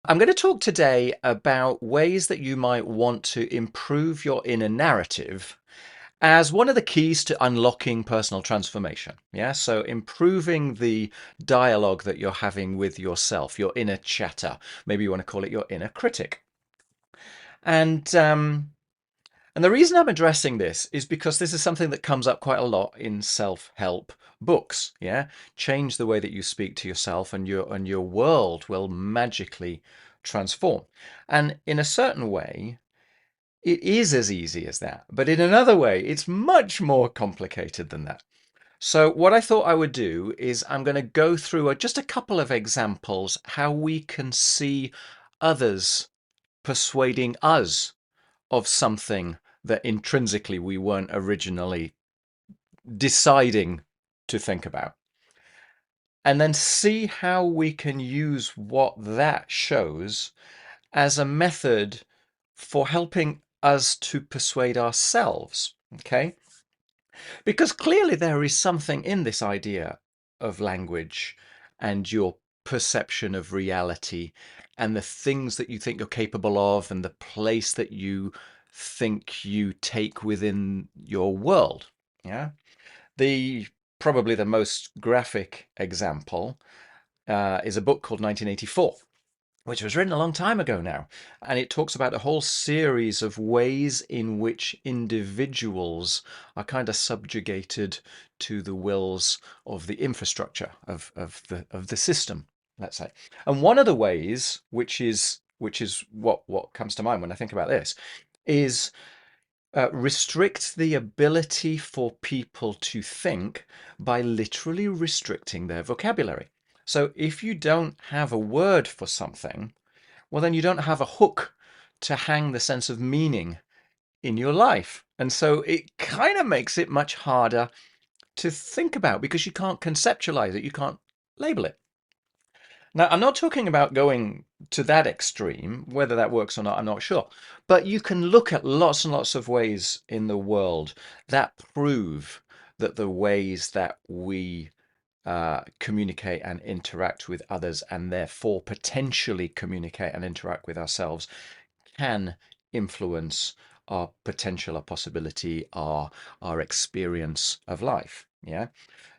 I'm going to talk today about ways that you might want to improve your inner narrative as one of the keys to unlocking personal transformation. Yeah, so improving the dialogue that you're having with yourself, your inner chatter. Maybe you want to call it your inner critic. And um, and the reason I'm addressing this is because this is something that comes up quite a lot in self-help books. Yeah, change the way that you speak to yourself, and your world will magically transform. And in a certain way, it is as easy as that. But in another way, it's much more complicated than that. So what I thought I would do is I'm going to go through just a couple of examples how we can see others persuading us of something that intrinsically we weren't originally deciding to think about. And then see how we can use what that shows as a method for helping us to persuade ourselves. Okay? Because clearly there is something in this idea of language and your perception of reality and the things that you think you're capable of and the place that you think you take within your world. Yeah. The Probably the most graphic example is a book called 1984, which was written a long time ago now. And it talks about a whole series of ways in which individuals are kind of subjugated to the wills of the infrastructure of the system, let's say. And one of the ways, which is what comes to mind when I think about this, is restrict the ability for people to think by literally restricting their vocabulary. So if you don't have a word for something, well, then you don't have a hook to hang the sense of meaning in your life. And so it kind of makes it much harder to think about because you can't conceptualize it, you can't label it. Now, I'm not talking about going to that extreme. Whether that works or not, I'm not sure. But you can look at lots and lots of ways in the world that prove that the ways that we communicate and interact with others, and therefore potentially communicate and interact with ourselves, can influence our potential, our possibility, our experience of life. Yeah.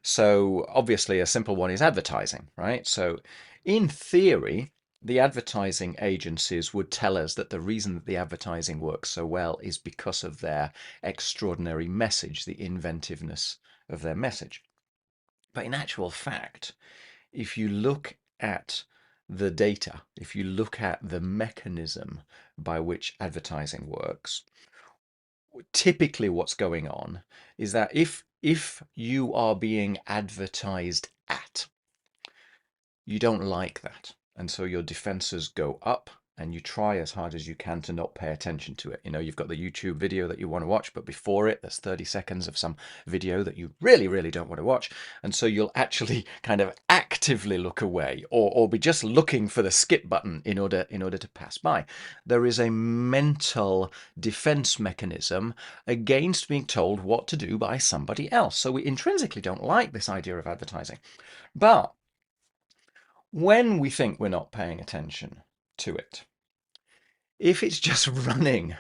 So obviously a simple one is advertising, right? So in theory, the advertising agencies would tell us that the reason that the advertising works so well is because of their extraordinary message, the inventiveness of their message. But in actual fact, if you look at the data, if you look at the mechanism by which advertising works, typically what's going on is that if you are being advertised at, you don't like that. And so your defenses go up and you try as hard as you can to not pay attention to it. You know, you've got the YouTube video that you want to watch, but before it, there's 30 seconds of some video that you really, really don't want to watch. And so you'll actually kind of actively look away or be just looking for the skip button in order to pass by. There is a mental defense mechanism against being told what to do by somebody else. So we intrinsically don't like this idea of advertising. But when we think we're not paying attention to it, if it's just running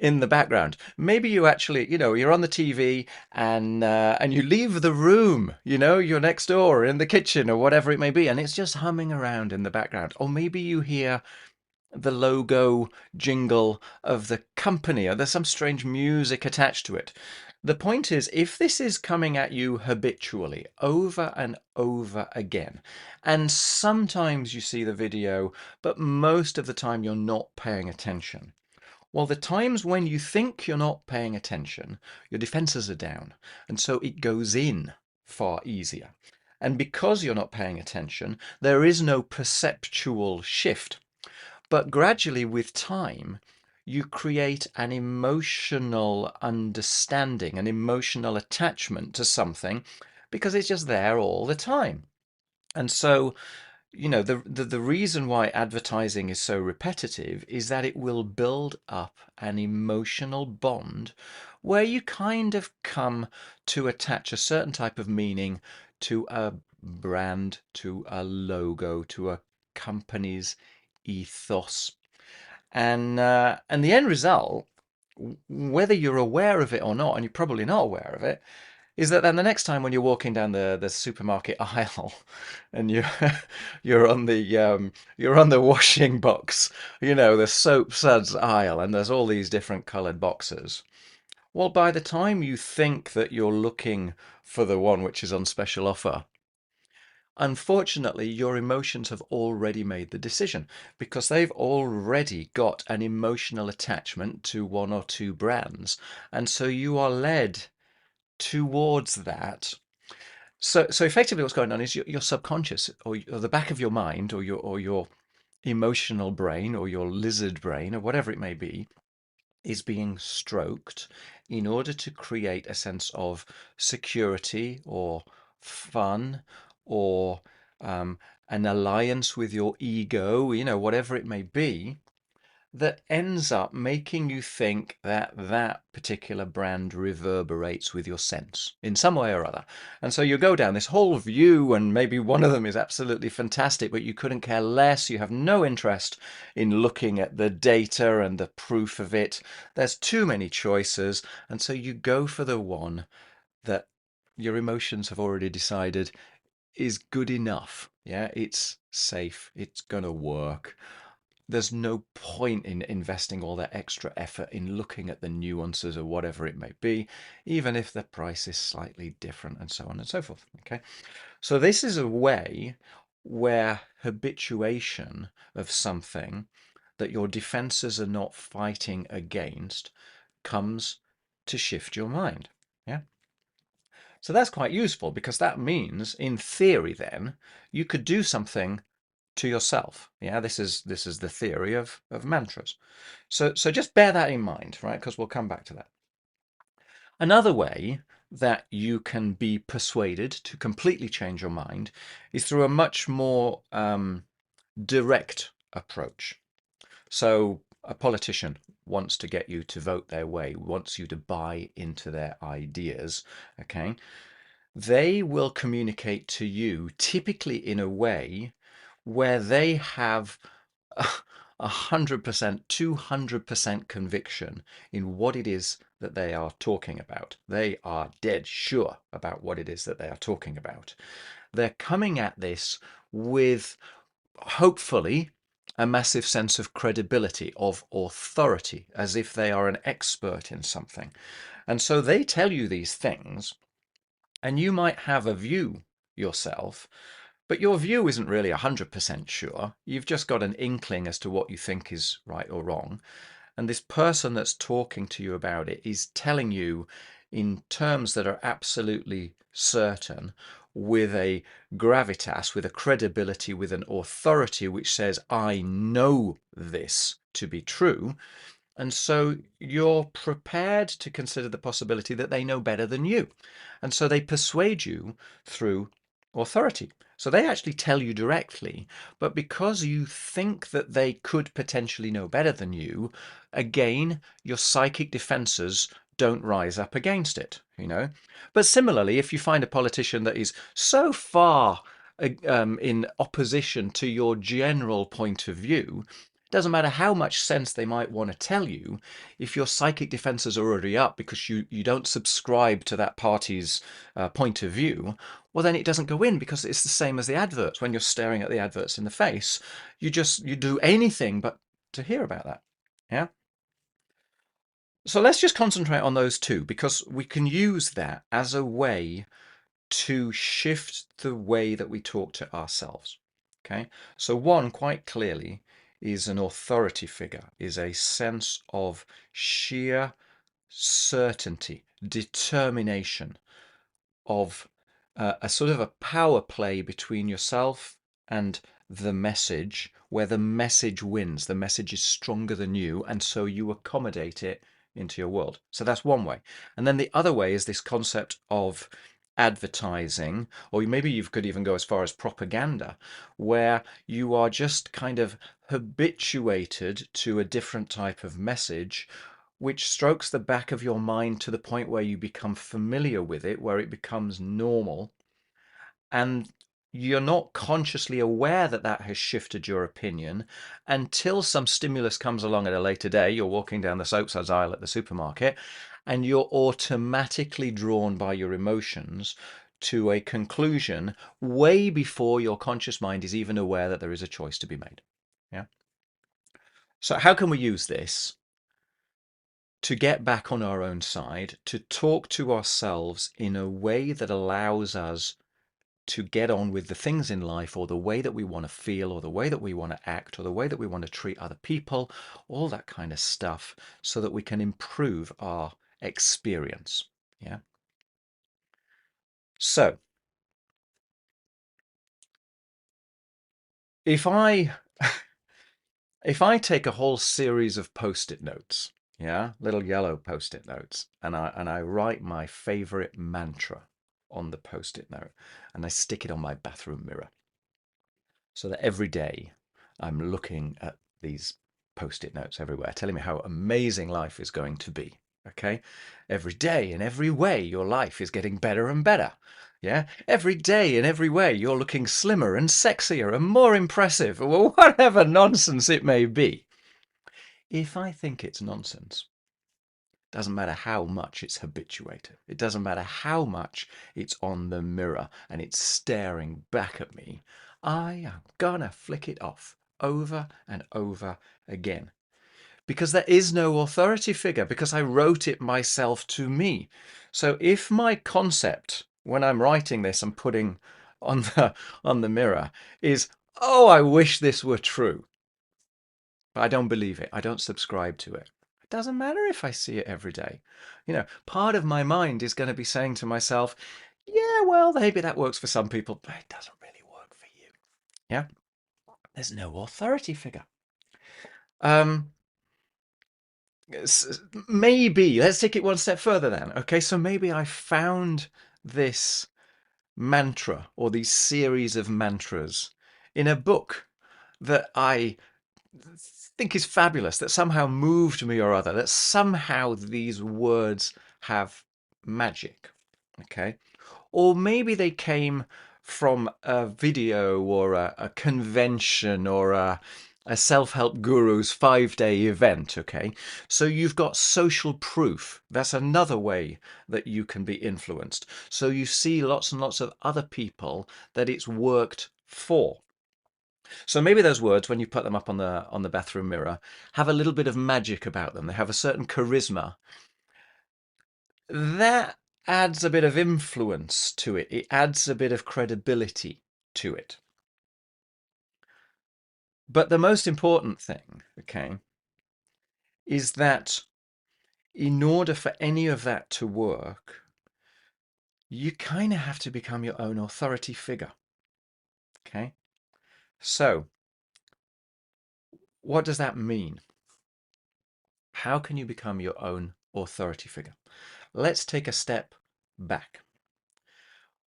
in the background, maybe you actually, you're on the TV and you leave the room, you're next door in the kitchen or whatever it may be, and it's just humming around in the background. Or maybe you hear the logo jingle of the company, or there's some strange music attached to it. The point is, if this is coming at you habitually over and over again, and sometimes you see the video, but most of the time you're not paying attention. Well, the times when you think you're not paying attention, your defenses are down, and so it goes in far easier. And because you're not paying attention, there is no perceptual shift. But gradually, with time, you create an emotional understanding, an emotional attachment to something because it's just there all the time. And so, the reason why advertising is so repetitive is that it will build up an emotional bond where you kind of come to attach a certain type of meaning to a brand, to a logo, to a company's ethos. And the end result, whether you're aware of it or not, and you're probably not aware of it, is that then the next time when you're walking down the supermarket aisle and you're on you're on the washing box, the soap suds aisle, and there's all these different coloured boxes. Well, by the time you think that you're looking for the one which is on special offer, unfortunately, your emotions have already made the decision because they've already got an emotional attachment to one or two brands. And so you are led towards that. So effectively what's going on is your subconscious or the back of your mind or your emotional brain or your lizard brain or whatever it may be is being stroked in order to create a sense of security or fun or an alliance with your ego, whatever it may be, that ends up making you think that that particular brand reverberates with your sense in some way or other. And so you go down this whole view, and maybe one of them is absolutely fantastic, but you couldn't care less. You have no interest in looking at the data and the proof of it. There's too many choices. And so you go for the one that your emotions have already decided is good enough. Yeah, it's safe, it's going to work. There's no point in investing all that extra effort in looking at the nuances or whatever it may be, even if the price is slightly different and so on and so forth. Okay. So this is a way where habituation of something that your defenses are not fighting against comes to shift your mind. Yeah. So that's quite useful because that means, in theory, then you could do something to yourself. Yeah, this is the theory of mantras. So just bear that in mind, right? Because we'll come back to that. Another way that you can be persuaded to completely change your mind is through a much more direct approach. So a politician wants to get you to vote their way, wants you to buy into their ideas, okay? They will communicate to you typically in a way where they have 100%, 200% conviction in what it is that they are talking about. They are dead sure about what it is that they are talking about. They're coming at this with hopefully a massive sense of credibility, of authority, as if they are an expert in something. And so they tell you these things, and you might have a view yourself, but your view isn't really 100% sure. You've just got an inkling as to what you think is right or wrong. And this person that's talking to you about it is telling you in terms that are absolutely certain, with a gravitas, with a credibility, with an authority which says, I know this to be true. And so you're prepared to consider the possibility that they know better than you. And so they persuade you through authority. So they actually tell you directly, but because you think that they could potentially know better than you, again, your psychic defenses don't rise up against it. But similarly, if you find a politician that is so far in opposition to your general point of view, doesn't matter how much sense they might want to tell you, if your psychic defenses are already up because you don't subscribe to that party's point of view, well, then it doesn't go in because it's the same as the adverts. When you're staring at the adverts in the face, you do anything but to hear about that. Yeah. So let's just concentrate on those two because we can use that as a way to shift the way that we talk to ourselves. Okay, so one quite clearly is an authority figure, is a sense of sheer certainty, determination, of a sort of a power play between yourself and the message, where the message wins. The message is stronger than you, and so you accommodate it into your world. So that's one way. And then the other way is this concept of advertising, or maybe you could even go as far as propaganda, where you are just kind of habituated to a different type of message which strokes the back of your mind to the point where you become familiar with it, where it becomes normal, and you're not consciously aware that that has shifted your opinion until some stimulus comes along at a later day. You're walking down the soap suds aisle at the supermarket, and you're automatically drawn by your emotions to a conclusion way before your conscious mind is even aware that there is a choice to be made. Yeah. So how can we use this to get back on our own side, to talk to ourselves in a way that allows us to get on with the things in life, or the way that we want to feel, or the way that we want to act, or the way that we want to treat other people, all that kind of stuff, so that we can improve our experience? Yeah. So if I if I take a whole series of post-it notes, yeah, little yellow post-it notes, and I write my favorite mantra on the post-it note, and I stick it on my bathroom mirror, so that every day I'm looking at these post-it notes everywhere, telling me how amazing life is going to be. Okay, every day in every way your life is getting better and better. Yeah, every day in every way you're looking slimmer and sexier and more impressive, or whatever nonsense it may be. If I think it's nonsense, doesn't matter how much it's habituated, it doesn't matter how much it's on the mirror and it's staring back at me, I am gonna flick it off over and over again. Because there is no authority figure, because I wrote it myself to me. So if my concept when I'm writing this and putting on the mirror is, oh, I wish this were true, but I don't believe it, I don't subscribe to it, it doesn't matter if I see it every day. Part of my mind is going to be saying to myself, yeah, well, maybe that works for some people, but it doesn't really work for you. Yeah, there's no authority figure. Maybe let's take it one step further then. Okay, so maybe I found this mantra, or these series of mantras, in a book that I think is fabulous, that somehow moved me or other, that somehow these words have magic. Okay, or maybe they came from a video, or a convention, or a self-help guru's 5-day event. Okay, so you've got social proof. That's another way that you can be influenced. So you see lots and lots of other people that it's worked for. So maybe those words, when you put them up on the bathroom mirror, have a little bit of magic about them. They have a certain charisma that adds a bit of influence to it. It adds a bit of credibility to it. But the most important thing, okay, is that in order for any of that to work, you kind of have to become your own authority figure. Okay, so what does that mean? How can you become your own authority figure? Let's take a step back.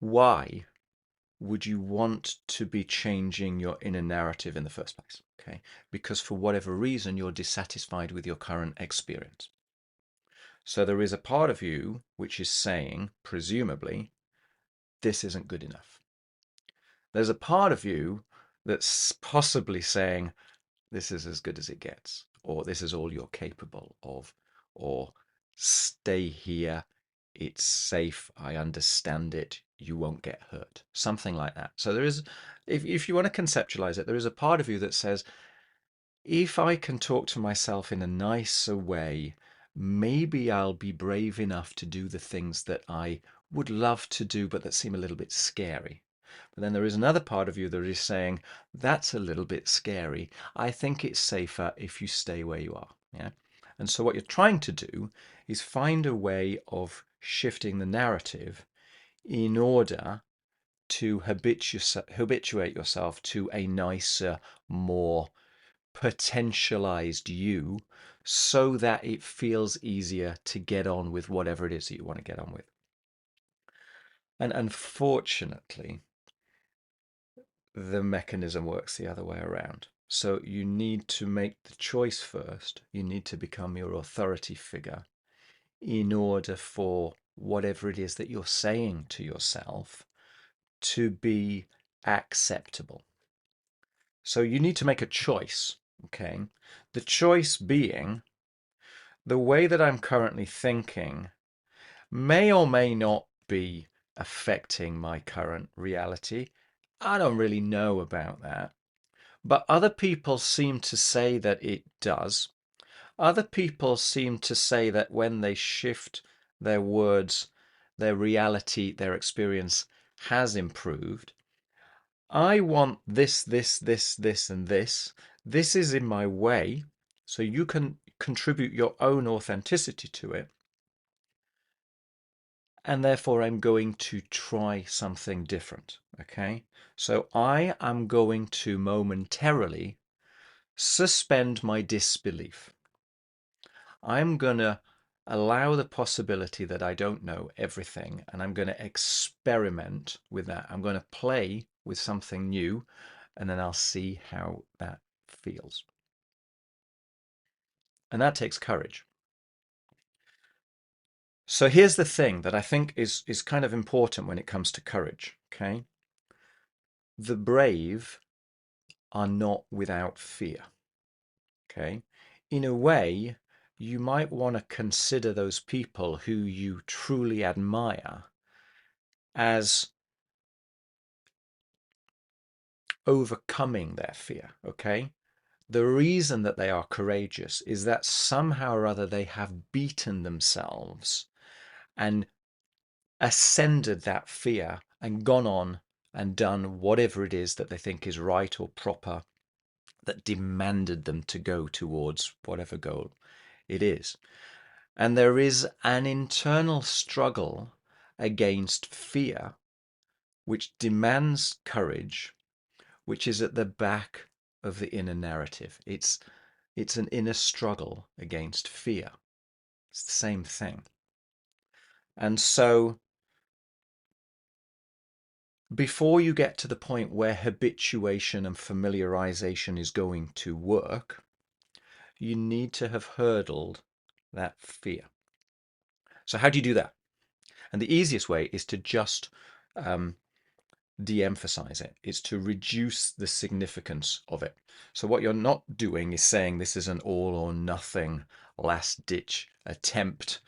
Why would you want to be changing your inner narrative in the first place? Okay, because for whatever reason you're dissatisfied with your current experience. So there is a part of you which is saying, presumably, this isn't good enough. There's a part of you that's possibly saying, this is as good as it gets, or this is all you're capable of, or stay here, it's safe, I understand it, you won't get hurt, something like that. So there is, if you want to conceptualize it, there is a part of you that says, if I can talk to myself in a nicer way, maybe I'll be brave enough to do the things that I would love to do, but that seem a little bit scary. But then there is another part of you that is saying, that's a little bit scary. I think it's safer if you stay where you are. Yeah. And so what you're trying to do is find a way of shifting the narrative in order to habituate yourself to a nicer, more potentialized you, so that it feels easier to get on with whatever it is that you want to get on with. And unfortunately, the mechanism works the other way around. So you need to make the choice first. You need to become your authority figure in order for whatever it is that you're saying to yourself to be acceptable. So you need to make a choice, okay? The choice being the way that I'm currently thinking may or may not be affecting my current reality. I don't really know about that. But other people seem to say that it does. Other people seem to say that when they shift their words, their reality, their experience has improved. I want this, this, and this. This is in my way, so you can contribute your own authenticity to it. And therefore, I'm going to try something different. Okay. So I am going to momentarily suspend my disbelief. I'm going to allow the possibility that I don't know everything, and I'm going to experiment with that. I'm going to play with something new, and then I'll see how that feels. And that takes courage. So here's the thing that I think is kind of important when it comes to courage, okay? The brave are not without fear, okay? In a way, you might want to consider those people who you truly admire as overcoming their fear, okay? The reason that they are courageous is that somehow or other they have beaten themselves and ascended that fear and gone on and done whatever it is that they think is right or proper that demanded them to go towards whatever goal it is. And there is an internal struggle against fear, which demands courage, which is at the back of the inner narrative. It's an inner struggle against fear. It's the same thing. And so before you get to the point where habituation and familiarization is going to work, you need to have hurdled that fear. So how do you do that? And the easiest way is to just de-emphasize it. It's to reduce the significance of it. So what you're not doing is saying this is an all or nothing last ditch attempt.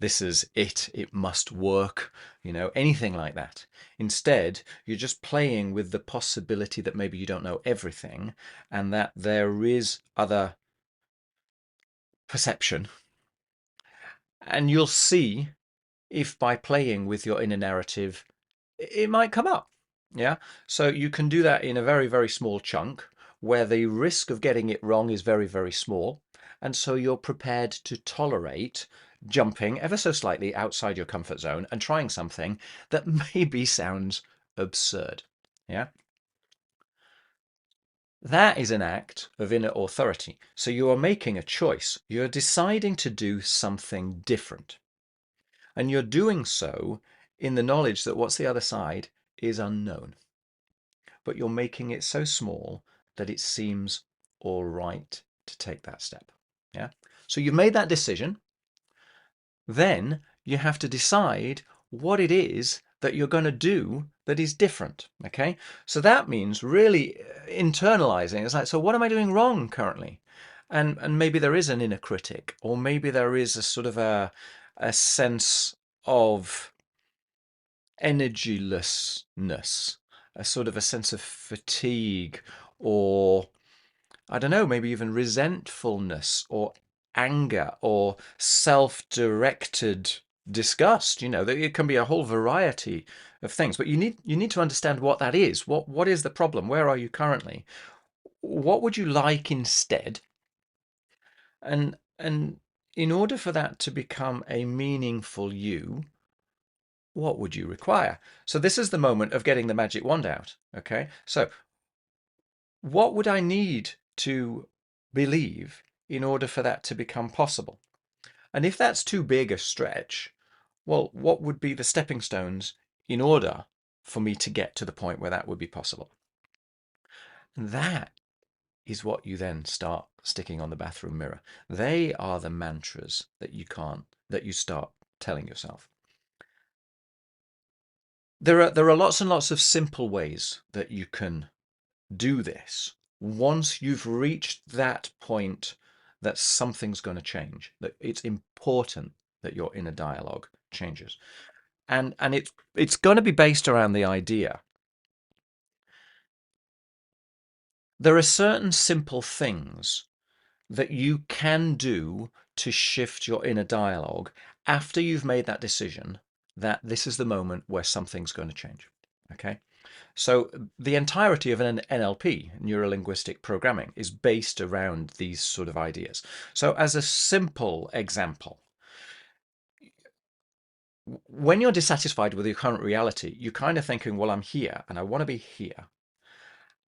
This is it. It must work, anything like that. Instead, you're just playing with the possibility that maybe you don't know everything and that there is other perception. And you'll see if by playing with your inner narrative, it might come up. Yeah. So you can do that in a very, very small chunk where the risk of getting it wrong is very, very small. And so you're prepared to tolerate jumping ever so slightly outside your comfort zone and trying something that maybe sounds absurd. Yeah. That is an act of inner authority. So you are making a choice. You're deciding to do something different. And you're doing so in the knowledge that what's the other side is unknown. But you're making it so small that it seems all right to take that step. Yeah. So you've made that decision. Then you have to decide what it is that you're going to do that is different. Okay. So that means really internalizing. It's like, so what am I doing wrong currently? And maybe there is an inner critic, or maybe there is a sort of a sense of energylessness, a sort of a sense of fatigue, or I don't know, maybe even resentfulness or anger or self-directed disgust. It can be a whole variety of things, but you need to understand what that is. What is the problem? Where are you currently? What would you like instead? And in order for that to become a meaningful you, what would you require? So this is the moment of getting the magic wand out. Okay. So what would I need to believe in order for that to become possible? And if that's too big a stretch, well, what would be the stepping stones in order for me to get to the point where that would be possible? And that is what you then start sticking on the bathroom mirror. They are the mantras that you start telling yourself. There are lots and lots of simple ways that you can do this. Once you've reached that point that something's going to change, that it's important that your inner dialogue changes. And it's going to be based around the idea. There are certain simple things that you can do to shift your inner dialogue after you've made that decision that this is the moment where something's going to change. Okay. So the entirety of an NLP, neuro-linguistic programming, is based around these sort of ideas. So as a simple example, when you're dissatisfied with your current reality, you're kind of thinking, well, I'm here and I want to be here.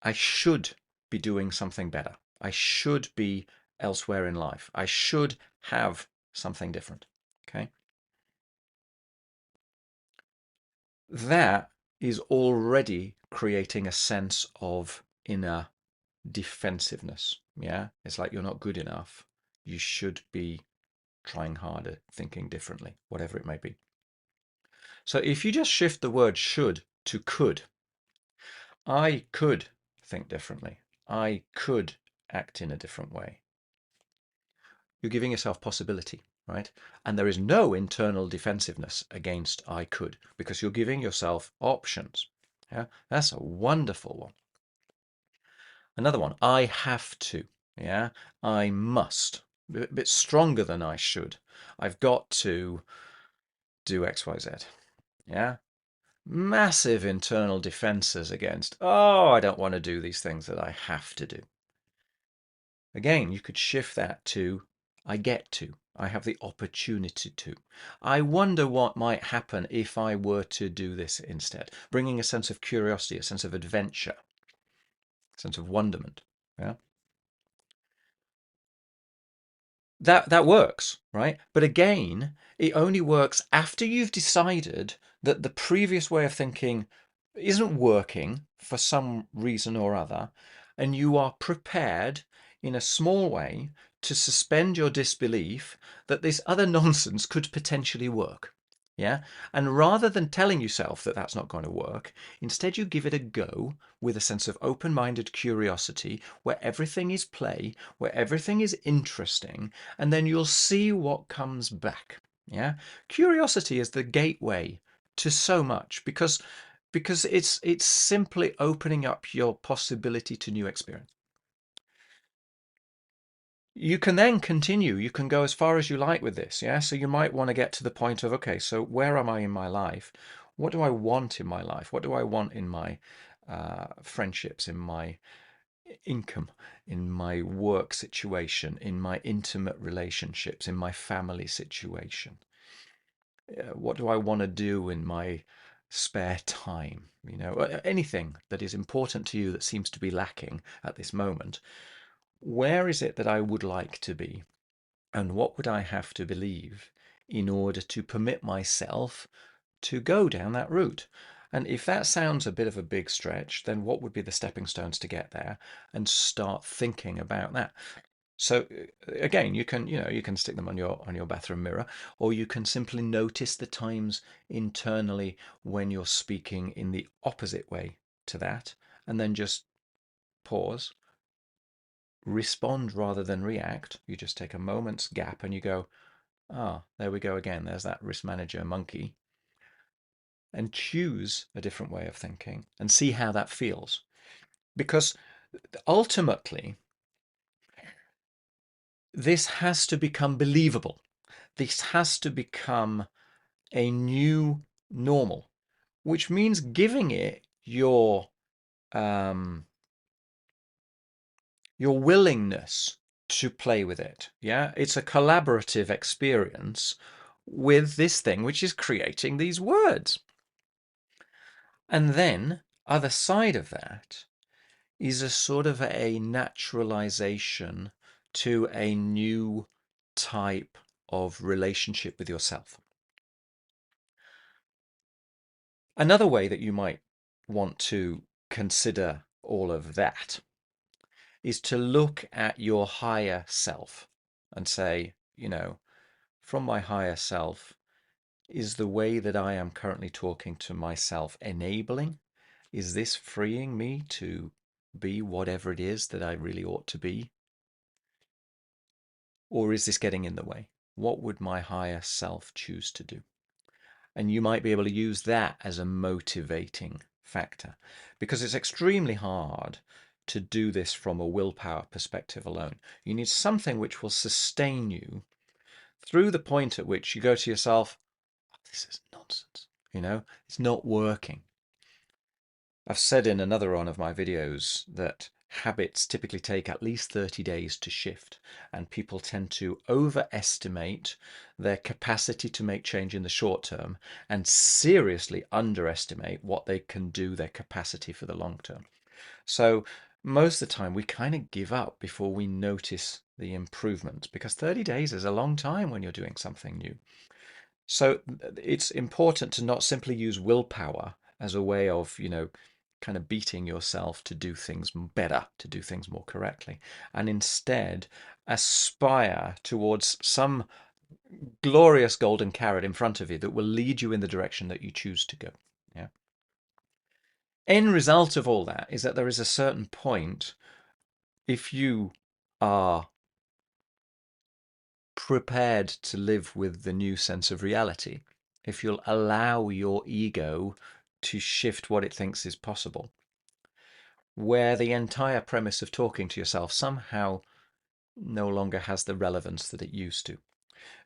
I should be doing something better. I should be elsewhere in life. I should have something different. Okay. That is already creating a sense of inner defensiveness. Yeah. It's like you're not good enough. You should be trying harder, thinking differently, whatever it may be. So if you just shift the word should to could, I could think differently. I could act in a different way. You're giving yourself possibility, right? And there is no internal defensiveness against I could, because you're giving yourself options. Yeah, that's a wonderful one. Another one, I have to. Yeah, I must. A bit stronger than I should. I've got to do X, Y, Z. Yeah, massive internal defenses against, oh, I don't want to do these things that I have to do. Again, you could shift that to I get to. I have the opportunity to. I wonder what might happen if I were to do this instead. Bringing a sense of curiosity, a sense of adventure, a sense of wonderment. Yeah. That works, right? But again, it only works after you've decided that the previous way of thinking isn't working for some reason or other, and you are prepared in a small way to suspend your disbelief that this other nonsense could potentially work. Yeah. And rather than telling yourself that that's not going to work, instead you give it a go with a sense of open-minded curiosity where everything is play, where everything is interesting, and then you'll see what comes back. Yeah. Curiosity is the gateway to so much because it's simply opening up your possibility to new experience. You can then continue. You can go as far as you like with this. Yeah. So you might want to get to the point of, okay, so where am I in my life? What do I want in my life? What do I want in my friendships, in my income, in my work situation, in my intimate relationships, in my family situation? What do I want to do in my spare time? You know, anything that is important to you that seems to be lacking at this moment. Where is it that I would like to be? And what would I have to believe in order to permit myself to go down that route? And if that sounds a bit of a big stretch, then what would be the stepping stones to get there? And start thinking about that. So again, you can stick them on your bathroom mirror, or you can simply notice the times internally when you're speaking in the opposite way to that, and then just pause, respond rather than react. You just take a moment's gap and you go, ah, there we go again. There's that risk manager monkey, and choose a different way of thinking and see how that feels. Because ultimately, this has to become believable. This has to become a new normal, which means giving it your willingness to play with it. Yeah, it's a collaborative experience with this thing which is creating these words. And then other side of that is a sort of a naturalization to a new type of relationship with yourself. Another way that you might want to consider all of that is to look at your higher self and say, from my higher self, Is the way that I am currently talking to myself enabling? Is this freeing me to be whatever it is that I really ought to be? Or is this getting in the way? What would my higher self choose to do? And you might be able to use that as a motivating factor, because it's extremely hard to do this from a willpower perspective alone. You need something which will sustain you through the point at which you go to yourself, oh, this is nonsense. It's not working. I've said in another one of my videos that habits typically take at least 30 days to shift, and people tend to overestimate their capacity to make change in the short term and seriously underestimate what they can do, their capacity for the long term. So most of the time we kind of give up before we notice the improvement, because 30 days is a long time when you're doing something new. So it's important to not simply use willpower as a way of, kind of beating yourself to do things better, to do things more correctly, and instead aspire towards some glorious golden carrot in front of you that will lead you in the direction that you choose to go. Yeah. End result of all that is that there is a certain point, if you are prepared to live with the new sense of reality, if you'll allow your ego to shift what it thinks is possible, where the entire premise of talking to yourself somehow no longer has the relevance that it used to.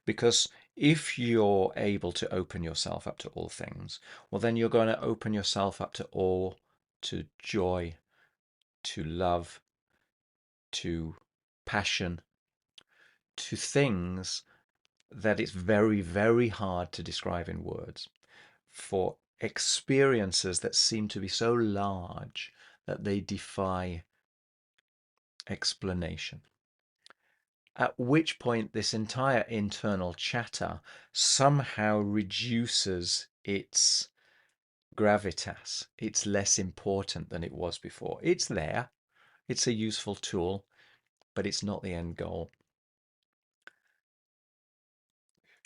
Because if you're able to open yourself up to all things, well, then you're going to open yourself up to awe, to joy, to love, to passion, to things that it's very, very hard to describe in words, for experiences that seem to be so large that they defy explanation. At which point this entire internal chatter somehow reduces its gravitas. It's less important than it was before. It's there, it's a useful tool, but it's not the end goal.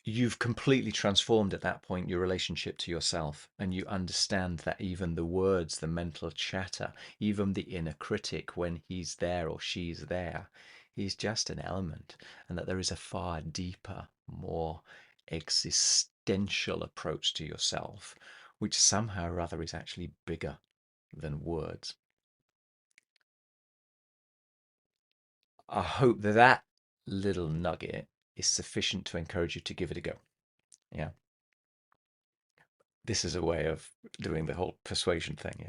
You've completely transformed at that point your relationship to yourself, and you understand that even the words, the mental chatter, even the inner critic, when he's there or she's there, he's just an element, and that there is a far deeper, more existential approach to yourself, which somehow or other is actually bigger than words. I hope that that little nugget is sufficient to encourage you to give it a go. Yeah. This is a way of doing the whole persuasion thing.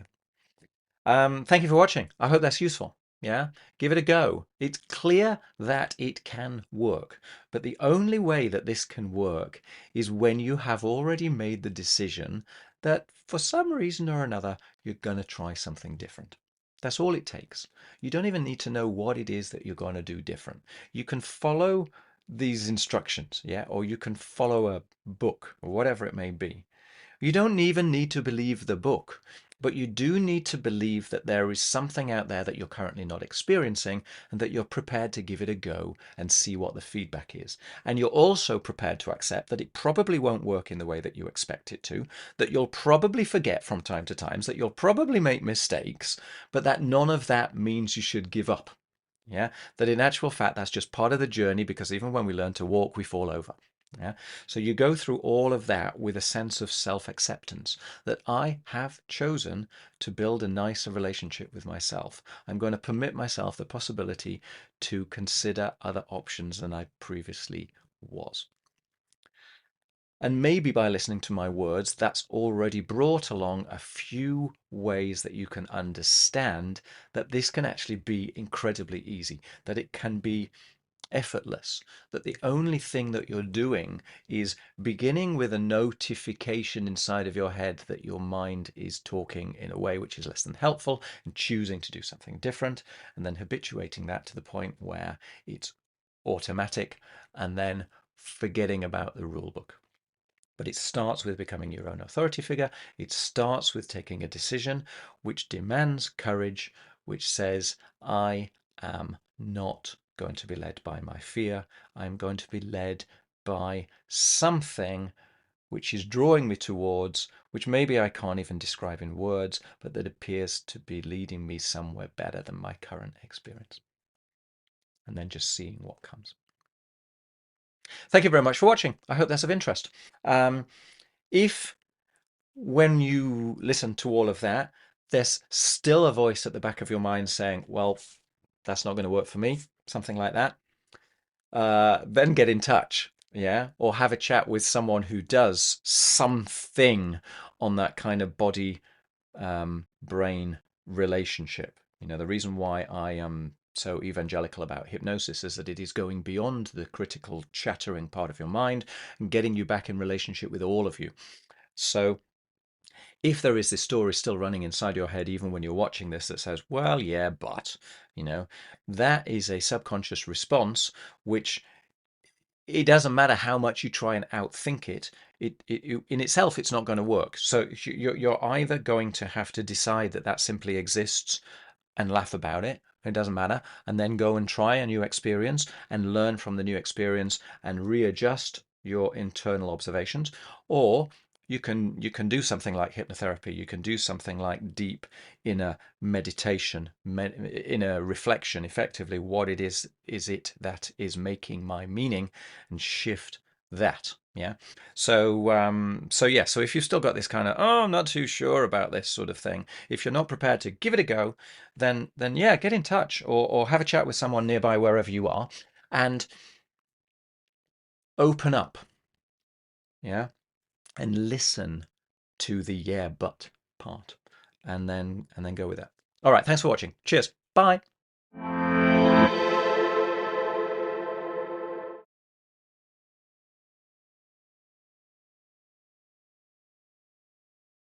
Yeah. Thank you for watching. I hope that's useful. Yeah. Give it a go. It's clear that it can work, but the only way that this can work is when you have already made the decision that for some reason or another, you're going to try something different. That's all it takes. You don't even need to know what it is that you're going to do different. You can follow these instructions, yeah, or you can follow a book or whatever it may be. You don't even need to believe the book, but you do need to believe that there is something out there that you're currently not experiencing and that you're prepared to give it a go and see what the feedback is. And you're also prepared to accept that it probably won't work in the way that you expect it to, that you'll probably forget from time to time, that you'll probably make mistakes, but that none of that means you should give up. Yeah, that in actual fact, that's just part of the journey, because even when we learn to walk, we fall over. Yeah. So you go through all of that with a sense of self-acceptance that I have chosen to build a nicer relationship with myself. I'm going to permit myself the possibility to consider other options than I previously was. And maybe by listening to my words, that's already brought along a few ways that you can understand that this can actually be incredibly easy, that it can be effortless, that the only thing that you're doing is beginning with a notification inside of your head that your mind is talking in a way which is less than helpful, and choosing to do something different, and then habituating that to the point where it's automatic, and then forgetting about the rule book. But it starts with becoming your own authority figure. It starts with taking a decision which demands courage, which says, I am not going to be led by my fear. I'm going to be led by something which is drawing me towards, which maybe I can't even describe in words, but that appears to be leading me somewhere better than my current experience. And then just seeing what comes. Thank you very much for watching. I hope that's of interest. If when you listen to all of that, there's still a voice at the back of your mind saying, well, that's not going to work for me, something like that, then get in touch, yeah, or have a chat with someone who does something on that kind of body brain relationship. You know, the reason why I am so evangelical about hypnosis is that it is going beyond the critical chattering part of your mind and getting you back in relationship with all of you. So if there is this story still running inside your head, even when you're watching this, that says, well, yeah, but, you know, that is a subconscious response, which it doesn't matter how much you try and outthink it. In itself, it's not going to work. So you're either going to have to decide that that simply exists and laugh about it. It doesn't matter. And then go and try a new experience and learn from the new experience and readjust your internal observations. Or you can do something like hypnotherapy. You can do something like deep inner meditation, inner reflection, effectively what it is it that is making my meaning, and shift that. Yeah. So if you've still got this kind of, oh, I'm not too sure about this sort of thing, if you're not prepared to give it a go, then yeah, get in touch, or have a chat with someone nearby wherever you are, and open up, yeah, and listen to the yeah but part, and then go with that. All right, thanks for watching. Cheers. Bye.